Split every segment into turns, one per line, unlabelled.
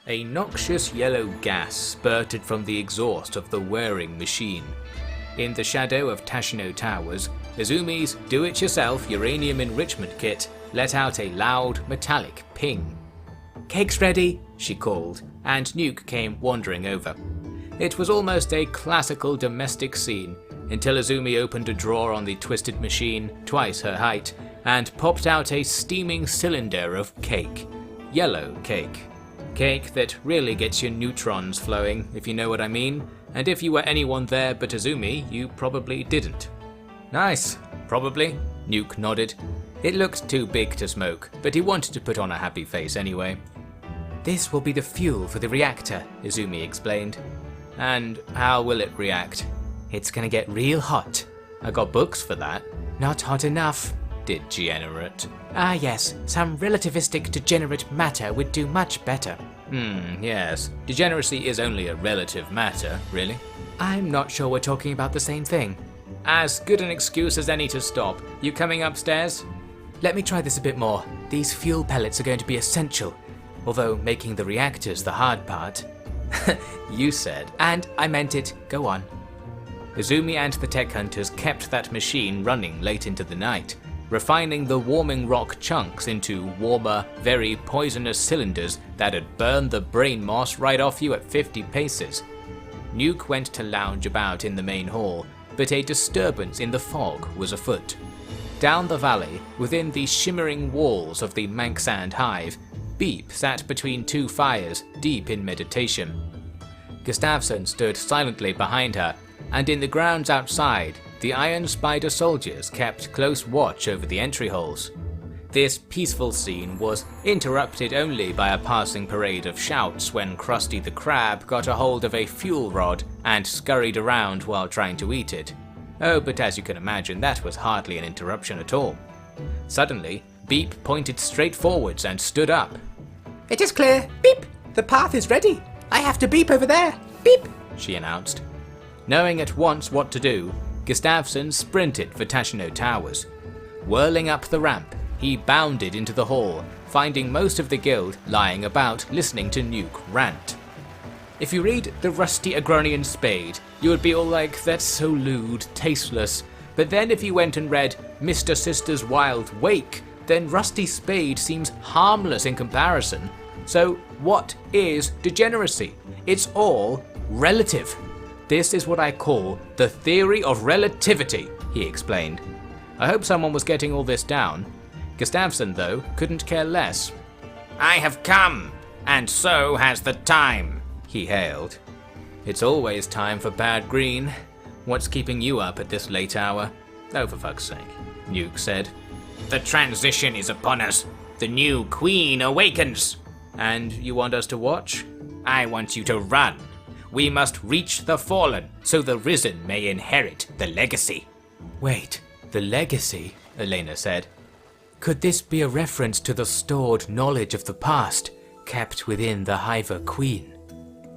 A noxious yellow gas spurted from the exhaust of the whirring machine. In the shadow of Tashino Towers, Izumi's do-it-yourself uranium enrichment kit let out a loud, metallic ping. "Cake's ready," she called, and Nuke came wandering over. It was almost a classical domestic scene, until Izumi opened a drawer on the twisted machine, twice her height, and popped out a steaming cylinder of cake. Yellow cake. Cake that really gets your neutrons flowing, if you know what I mean, and if you were anyone there but Izumi, you probably didn't. "Nice, probably," Nuke nodded. It looked too big to smoke, but he wanted to put on a happy face anyway. "This will be the fuel for the reactor," Izumi explained. "And how will it react?" "It's gonna get real hot." "I got books for that." "Not hot enough." "Degenerate." "Ah yes, some relativistic degenerate matter would do much better." Yes. Degeneracy is only a relative matter, really." "I'm not sure we're talking about the same thing." "As good an excuse as any to stop. You coming upstairs?" "Let me try this a bit more. These fuel pellets are going to be essential, although making the reactors the hard part." "You said." "And I meant it. Go on." Izumi and the tech hunters kept that machine running late into the night, refining the warming rock chunks into warmer, very poisonous cylinders that'd burn the brain moss right off you at 50 paces. Nuke went to lounge about in the main hall, but a disturbance in the fog was afoot. Down the valley, within the shimmering walls of the Manksand Hive, Beep sat between two fires, deep in meditation. Gustafsson stood silently behind her, and in the grounds outside, the Iron Spider soldiers kept close watch over the entry holes. This peaceful scene was interrupted only by a passing parade of shouts when Krusty the Krab got a hold of a fuel rod and scurried around while trying to eat it. Oh, but as you can imagine, that was hardly an interruption at all. Suddenly, Beep pointed straight forwards and stood up.
"It is clear. Beep! The path is ready. I have to beep over there. Beep!" she announced.
Knowing at once what to do, Gustafsson sprinted for Tashino Towers. Whirling up the ramp, he bounded into the hall, finding most of the guild lying about listening to Nuke rant. If you read The Rusty Agronian Spade, you would be all like, "That's so lewd, tasteless." But then if you went and read Mr. Sister's Wild Wake, then Rusty Spade seems harmless in comparison. So what is degeneracy? It's all relative. "This is what I call the theory of relativity," he explained. I hope someone was getting all this down. Gustafsson, though, couldn't care less. "I have come, and so has the time," he hailed. "It's always time for Bad Green. What's keeping you up at this late hour?" "Oh, for fuck's sake," Nuke said. "The transition is upon us. The new queen awakens." "And you want us to watch?" "I want you to run. We must reach the fallen, so the risen may inherit the legacy."
"Wait, the legacy?" Elena said. "Could this be a reference to the stored knowledge of the past, kept within the Hiver Queen?"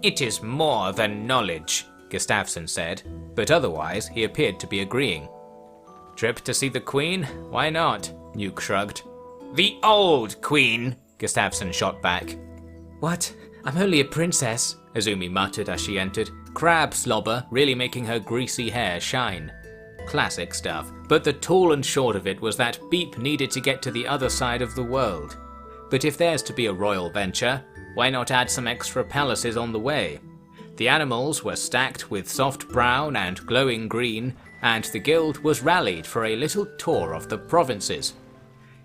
"It is more than knowledge," Gustafsson said, but otherwise he appeared to be agreeing. "Trip to see the Queen? Why not?" Nuke shrugged. "The old Queen," Gustafsson shot back.
"What? I'm only a princess,"
Izumi muttered as she entered, crab slobber really making her greasy hair shine. Classic stuff, but the tall and short of it was that Beep needed to get to the other side of the world. But if there's to be a royal venture, why not add some extra palaces on the way? The animals were stacked with soft brown and glowing green, and the guild was rallied for a little tour of the provinces.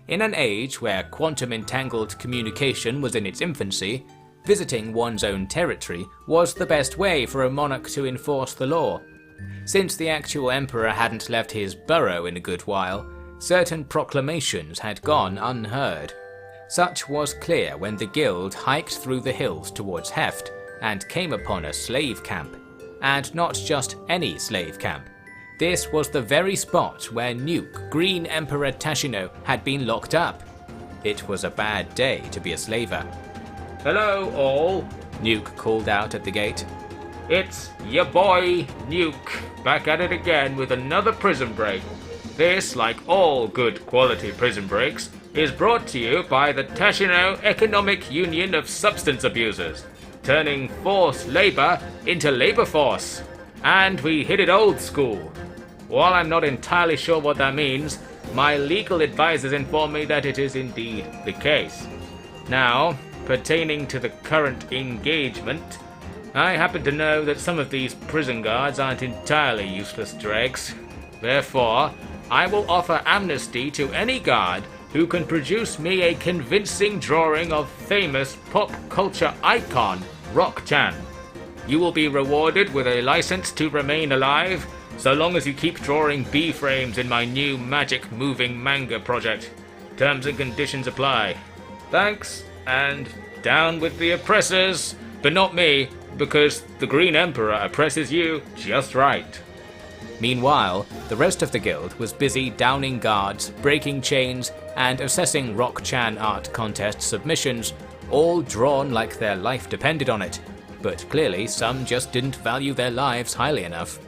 In an age where quantum-entangled communication was in its infancy, visiting one's own territory was the best way for a monarch to enforce the law. Since the actual emperor hadn't left his burrow in a good while, certain proclamations had gone unheard. Such was clear when the guild hiked through the hills towards Heft and came upon a slave camp. And not just any slave camp. This was the very spot where Nuke, Green Emperor Tashino, had been locked up. It was a bad day to be a slaver. "Hello, all," Nuke called out at the gate. "It's ya boy, Nuke, back at it again with another prison break. This, like all good quality prison breaks, is brought to you by the Tashino Economic Union of Substance Abusers, turning forced labor into labor force. And we hit it old school. While I'm not entirely sure what that means, my legal advisors inform me that it is indeed the case. Now, pertaining to the current engagement, I happen to know that some of these prison guards aren't entirely useless dregs. Therefore, I will offer amnesty to any guard who can produce me a convincing drawing of famous pop culture icon Rock-chan. You will be rewarded with a license to remain alive, so long as you keep drawing B-frames in my new magic moving manga project. Terms and conditions apply. Thanks, and down with the oppressors, but not me, because the Green Emperor oppresses you just right.
Meanwhile, the rest of the guild was busy downing guards, breaking chains, and assessing Rock-chan art contest submissions, all drawn like their life depended on it, but clearly some just didn't value their lives highly enough.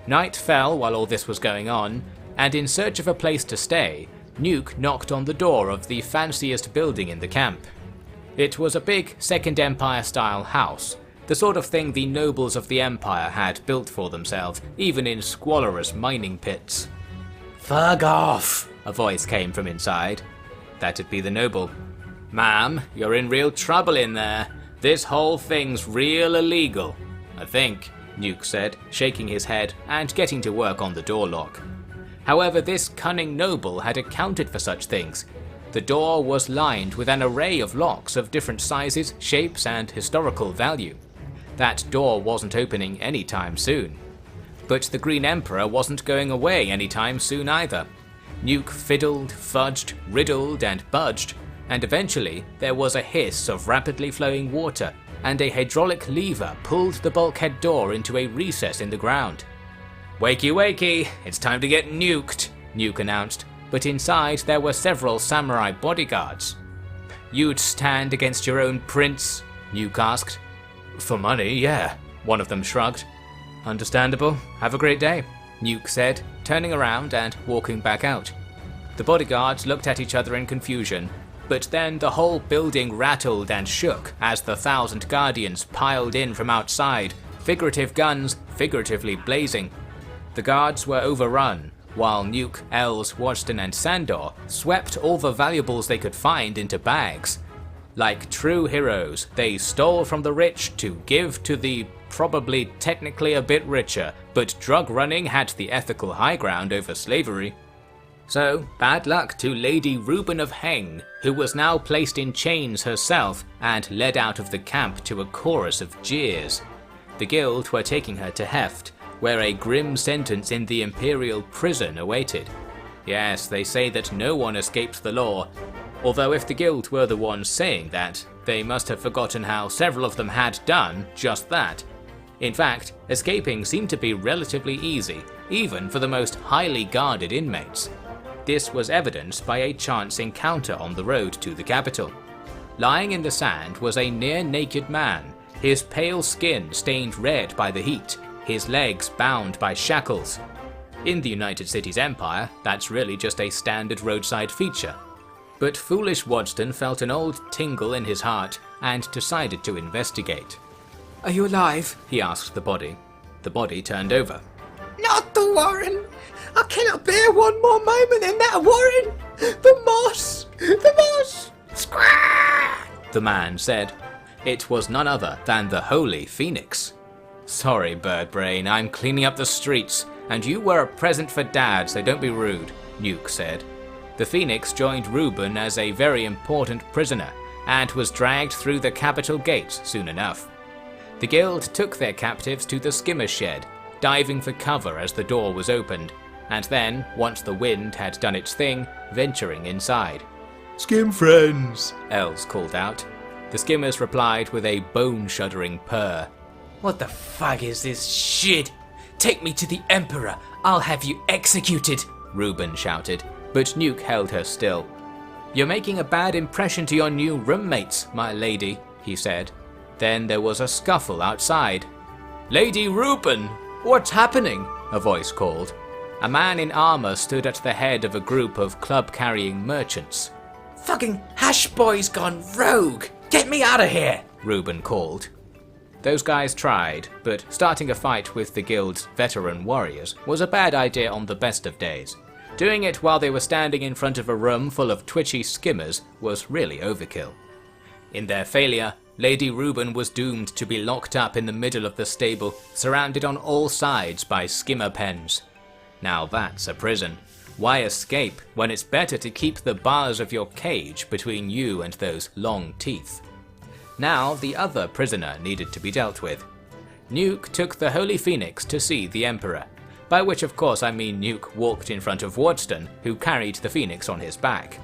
Night fell while all this was going on, and in search of a place to stay, Nuke knocked on the door of the fanciest building in the camp. It was a big Second Empire-style house, the sort of thing the nobles of the Empire had built for themselves, even in squalorous mining pits. "Fug off!" a voice came from inside. That'd be the noble. "Ma'am, you're in real trouble in there. This whole thing's real illegal, I think," Nuke said, shaking his head and getting to work on the door lock. However, this cunning noble had accounted for such things. The door was lined with an array of locks of different sizes, shapes, and historical value. That door wasn't opening anytime soon. But the Green Emperor wasn't going away anytime soon either. Nuke fiddled, fudged, riddled, and budged, and eventually there was a hiss of rapidly flowing water, and a hydraulic lever pulled the bulkhead door into a recess in the ground. "Wakey wakey, it's time to get nuked," Nuke announced, but inside there were several samurai bodyguards. "You'd stand against your own prince?" Nuke asked. "For money, yeah," one of them shrugged. "Understandable. Have a great day," Nuke said, turning around and walking back out. The bodyguards looked at each other in confusion, but then the whole building rattled and shook as the 1,000 guardians piled in from outside, figurative guns figuratively blazing. The guards were overrun, while Nuke, Els, Wadston, and Sandor swept all the valuables they could find into bags. Like true heroes, they stole from the rich to give to the probably technically a bit richer, but drug running had the ethical high ground over slavery. So, bad luck to Lady Reuben of Heng, who was now placed in chains herself and led out of the camp to a chorus of jeers. The guild were taking her to Heft, where a grim sentence in the Imperial prison awaited. Yes, they say that no one escapes the law, although if the guild were the ones saying that, they must have forgotten how several of them had done just that. In fact, escaping seemed to be relatively easy, even for the most highly guarded inmates. This was evidenced by a chance encounter on the road to the capital. Lying in the sand was a near-naked man, his pale skin stained red by the heat, his legs bound by shackles. In the United Cities Empire, that's really just a standard roadside feature. But foolish Wadston felt an old tingle in his heart and decided to investigate. "Are you alive?" he asked the body. The body turned over.
"Not the Warren! I cannot bear one more moment in that Warren! The moss! The moss! Squaw!"
the man said. It was none other than the Holy Phoenix. "Sorry, Birdbrain, I'm cleaning up the streets, and you were a present for Dad, so don't be rude," Nuke said. The Phoenix joined Reuben as a very important prisoner, and was dragged through the capital gates soon enough. The guild took their captives to the skimmer shed, diving for cover as the door was opened, and then, once the wind had done its thing, venturing inside.
"Skim friends,"
Els called out. The skimmers replied with a bone-shuddering purr.
"What the fuck is this shit? Take me to the Emperor, I'll have you executed,"
Reuben shouted, but Nuke held her still. "You're making a bad impression to your new roommates, my lady," he said. Then there was a scuffle outside. "Lady Reuben, what's happening?" a voice called. A man in armor stood at the head of a group of club-carrying merchants.
Fucking Hash Boy's gone rogue! Get me out of here!
Reuben called. Those guys tried, but starting a fight with the guild's veteran warriors was a bad idea on the best of days. Doing it while they were standing in front of a room full of twitchy skimmers was really overkill. In their failure, Lady Reuben was doomed to be locked up in the middle of the stable, surrounded on all sides by skimmer pens. Now that's a prison. Why escape when it's better to keep the bars of your cage between you and those long teeth? Now the other prisoner needed to be dealt with. Nuke took the Holy Phoenix to see the Emperor, by which of course I mean Nuke walked in front of Waddesdon, who carried the Phoenix on his back.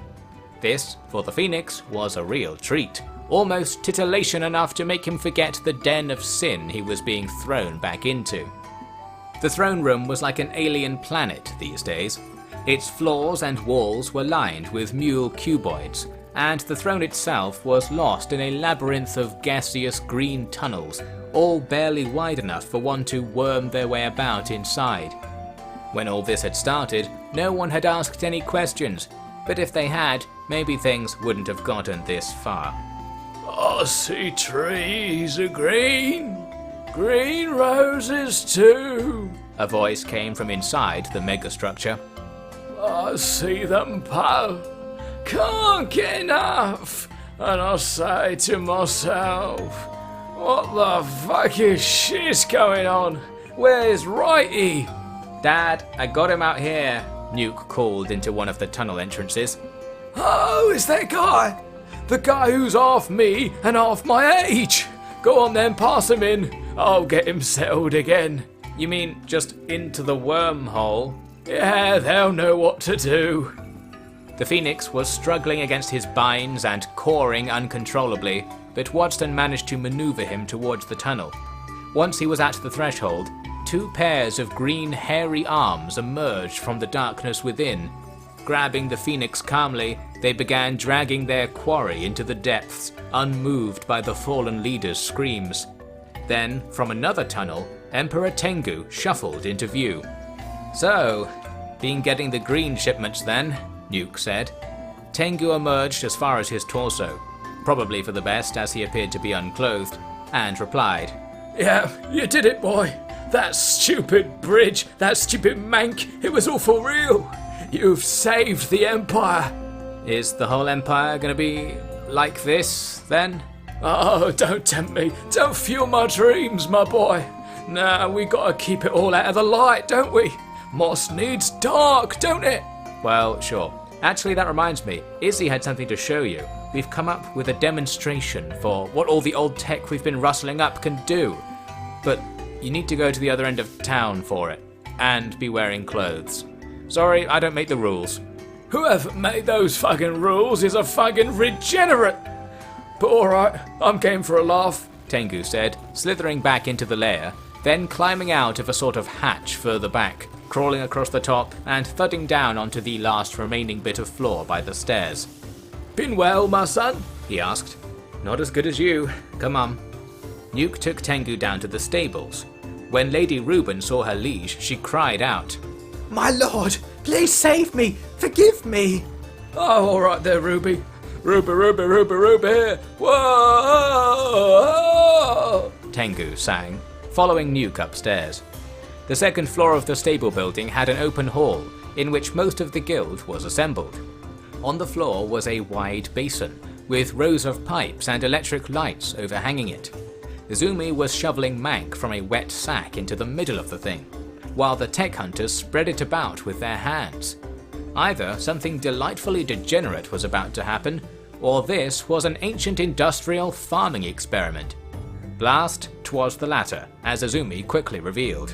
This, for the Phoenix, was a real treat, almost titillation enough to make him forget the den of sin he was being thrown back into. The throne room was like an alien planet these days. Its floors and walls were lined with mule cuboids, and the throne itself was lost in a labyrinth of gaseous green tunnels, all barely wide enough for one to worm their way about inside. When all this had started, no one had asked any questions, but if they had, maybe things wouldn't have gotten this far.
I see trees of green roses too.
A voice came from inside the megastructure.
I see them, pal. Can't get enough. And I say to myself, what the fucking shit's going on? Where's Righty?
Dad, I got him out here, Nuke called into one of the tunnel entrances.
Oh, it's that guy. The guy who's half me and half my age. Go on then, pass him in. I'll get him settled again.
You mean just into the wormhole?
Yeah, they'll know what to do.
The Phoenix was struggling against his binds and cawing uncontrollably, but Waddesdon managed to maneuver him towards the tunnel. Once he was at the threshold, two pairs of green hairy arms emerged from the darkness within. Grabbing the Phoenix calmly, they began dragging their quarry into the depths, unmoved by the fallen leader's screams. Then, from another tunnel, Emperor Tengu shuffled into view. "So, been getting the green shipments then?" Nuke said. Tengu emerged as far as his torso, probably for the best as he appeared to be unclothed, and replied,
Yeah, you did it, boy. That stupid bridge, that stupid mank, it was all for real. You've saved the Empire.
"Is the whole Empire gonna be like this, then?"
Oh, don't tempt me. Don't fuel my dreams, my boy. Nah, we gotta keep it all out of the light, don't we? Moss needs dark, don't it?
Well, sure. Actually, that reminds me, Izzy had something to show you. We've come up with a demonstration for what all the old tech we've been rustling up can do. But you need to go to the other end of town for it, and be wearing clothes. Sorry, I don't make the rules.
Whoever made those fucking rules is a fucking regenerate. But alright, I'm game for a laugh,
Tengu said, slithering back into the lair, then climbing out of a sort of hatch further back, crawling across the top and thudding down onto the last remaining bit of floor by the stairs.
Been well, my son?
He asked. Not as good as you. Come on. Nuke took Tengu down to the stables. When Lady Reuben saw her liege, she cried out,
My lord, please save me! Forgive me!
Oh, alright there, Ruby. Ruby here. Whoa!
Tengu sang, following Nuke upstairs. The second floor of the stable building had an open hall, in which most of the guild was assembled. On the floor was a wide basin, with rows of pipes and electric lights overhanging it. Izumi was shoveling mank from a wet sack into the middle of the thing, while the tech hunters spread it about with their hands. Either something delightfully degenerate was about to happen, or this was an ancient industrial farming experiment. Blast, 'twas the latter, as Izumi quickly revealed.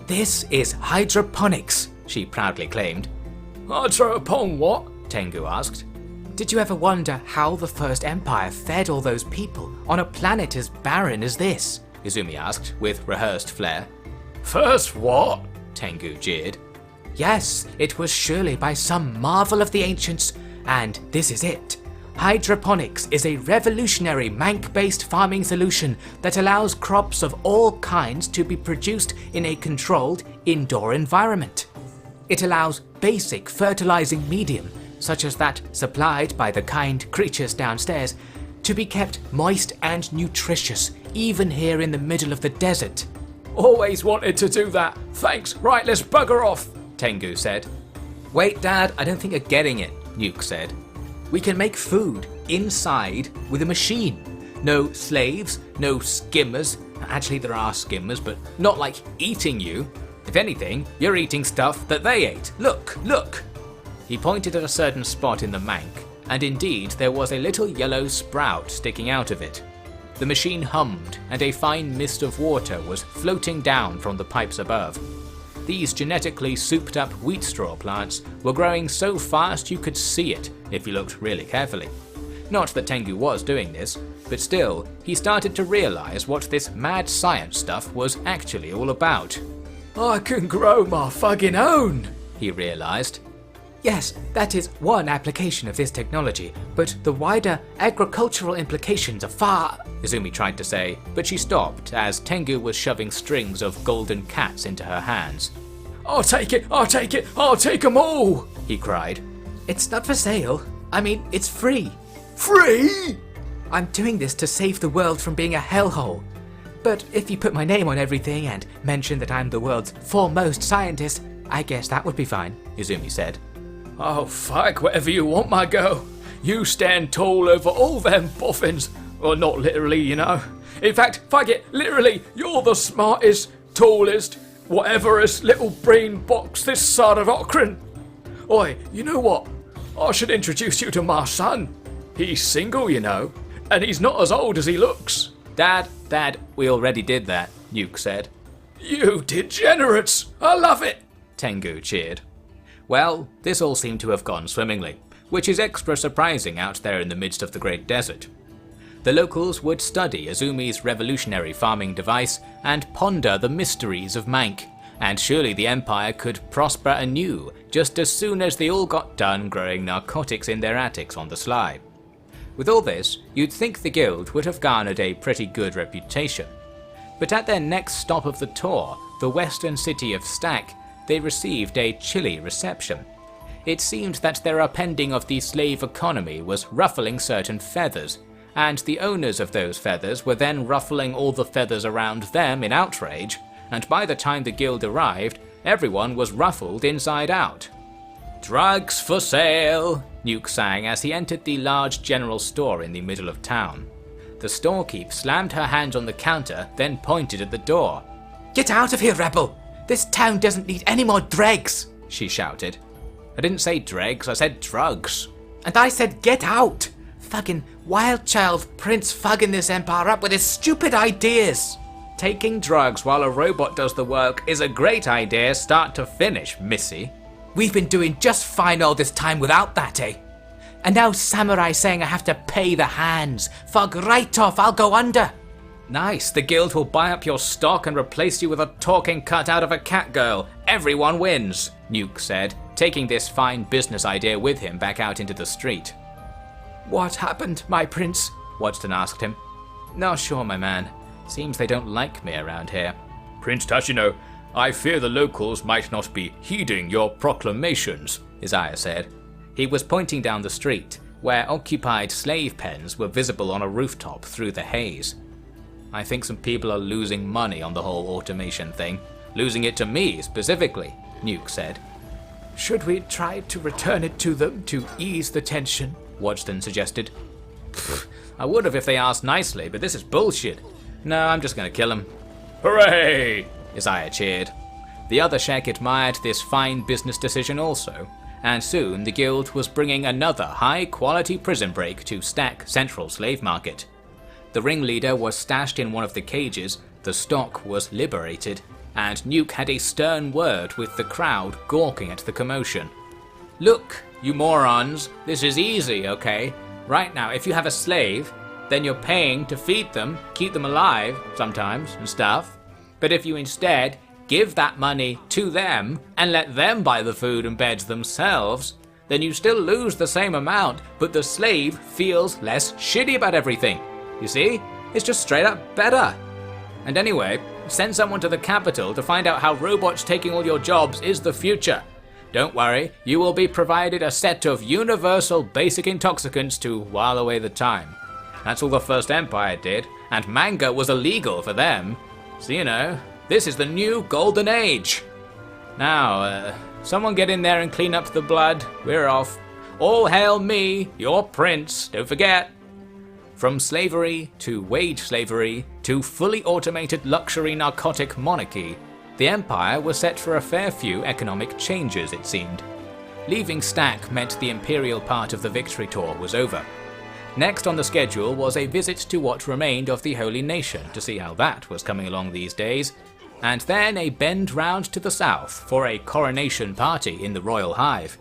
This is hydroponics, she proudly claimed.
Hydropon what?
Tengu asked.
Did you ever wonder how the First Empire fed all those people on a planet as barren as this?
Izumi asked, with rehearsed flair.
First what?
Tengu jeered.
Yes, it was surely by some marvel of the ancients, and this is it. Hydroponics is a revolutionary mank-based farming solution that allows crops of all kinds to be produced in a controlled indoor environment. It allows basic fertilizing medium, such as that supplied by the kind creatures downstairs, to be kept moist and nutritious, even here in the middle of the desert.
Always wanted to do that. Thanks. Right, let's bugger off, Tengu said.
Wait, Dad, I don't think you're getting it, Nuke said. We can make food inside with a machine. No slaves, no skimmers. Actually, there are skimmers, but not like eating you. If anything, you're eating stuff that they ate. Look, look! He pointed at a certain spot in the mank, and indeed there was a little yellow sprout sticking out of it. The machine hummed, and a fine mist of water was floating down from the pipes above. These genetically souped-up wheat straw plants were growing so fast you could see it if you looked really carefully. Not that Tengu was doing this, but still, he started to realize what this mad science stuff was actually all about.
I can grow my fucking own,
he realized.
Yes, that is one application of this technology, but the wider agricultural implications are far...
Izumi tried to say, but she stopped as Tengu was shoving strings of golden cats into her hands.
I'll take it, I'll take it, I'll take them all, he cried.
It's not for sale. I mean, it's free.
Free?
I'm doing this to save the world from being a hellhole. But if you put my name on everything and mention that I'm the world's foremost scientist, I guess that would be fine, Izumi said.
Oh fuck, whatever you want, my girl. You stand tall over all them boffins. Well, not literally, you know. In fact, fuck it, literally, you're the smartest, tallest, whateverest little brain box this side of Okran. Oi, you know what? I should introduce you to my son. He's single, you know, and he's not as old as he looks.
Dad, we already did that, Nuke said.
You degenerates! I love it!
Tengu cheered. Well, this all seemed to have gone swimmingly, which is extra surprising out there in the midst of the Great Desert. The locals would study Izumi's revolutionary farming device and ponder the mysteries of Mank, and surely the Empire could prosper anew just as soon as they all got done growing narcotics in their attics on the sly. With all this, you'd think the guild would have garnered a pretty good reputation. But at their next stop of the tour, the western city of Stack, they received a chilly reception. It seemed that their upending of the slave economy was ruffling certain feathers, and the owners of those feathers were then ruffling all the feathers around them in outrage, and by the time the guild arrived, everyone was ruffled inside out. "Drugs for sale," Nuke sang as he entered the large general store in the middle of town. The storekeep slammed her hands on the counter, then pointed at the door.
Get out of here, rebel! This town doesn't need any more dregs!
She shouted. I didn't say dregs, I said drugs.
And I said get out! Fucking wild child prince fugging this empire up with his stupid ideas!
Taking drugs while a robot does the work is a great idea start to finish, missy.
We've been doing just fine all this time without that, eh? And now Samurai saying I have to pay the hands. Fuck right off, I'll go under.
Nice, the guild will buy up your stock and replace you with a talking cutout of a cat girl. Everyone wins, Nuke said, taking this fine business idea with him back out into the street.
What happened, my prince?
Wadston asked him. Not sure, my man. Seems they don't like me around here.
Prince Tashino, I fear the locals might not be heeding your proclamations,
Isaiah said. He was pointing down the street, where occupied slave pens were visible on a rooftop through the haze. I think some people are losing money on the whole automation thing. Losing it to me, specifically, Nuke said.
Should we try to return it to them to ease the tension?
Wadston suggested. I would have if they asked nicely, but this is bullshit. No, I'm just gonna kill him.
Hooray!
Isaiah cheered. The other Shek admired this fine business decision also, and soon the guild was bringing another high-quality prison break to Stack Central Slave Market. The ringleader was stashed in one of the cages, the stock was liberated, and Nuke had a stern word with the crowd gawking at the commotion. Look, you morons, this is easy, okay? Right now, if you have a slave, then you're paying to feed them, keep them alive, sometimes, and stuff. But if you instead give that money to them and let them buy the food and beds themselves, then you still lose the same amount, but the slave feels less shitty about everything. You see? It's just straight up better. And anyway, send someone to the capital to find out how robots taking all your jobs is the future.
Don't worry, you will be provided a set of universal basic intoxicants to while away the time. That's all the First Empire did, and manga was illegal for them. So you know, this is the new golden age. Now, someone get in there and clean up the blood. We're off. All hail me, your prince, don't forget. From slavery to wage slavery to fully automated luxury narcotic monarchy, the Empire was set for a fair few economic changes, it seemed. Leaving Stack meant the imperial part of the victory tour was over. Next on the schedule was a visit to what remained of the Holy Nation to see how that was coming along these days, and then a bend round to the south for a coronation party in the Royal Hive.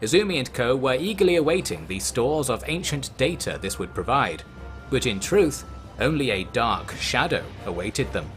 Izumi and co were eagerly awaiting the stores of ancient data this would provide, but in truth, only a dark shadow awaited them.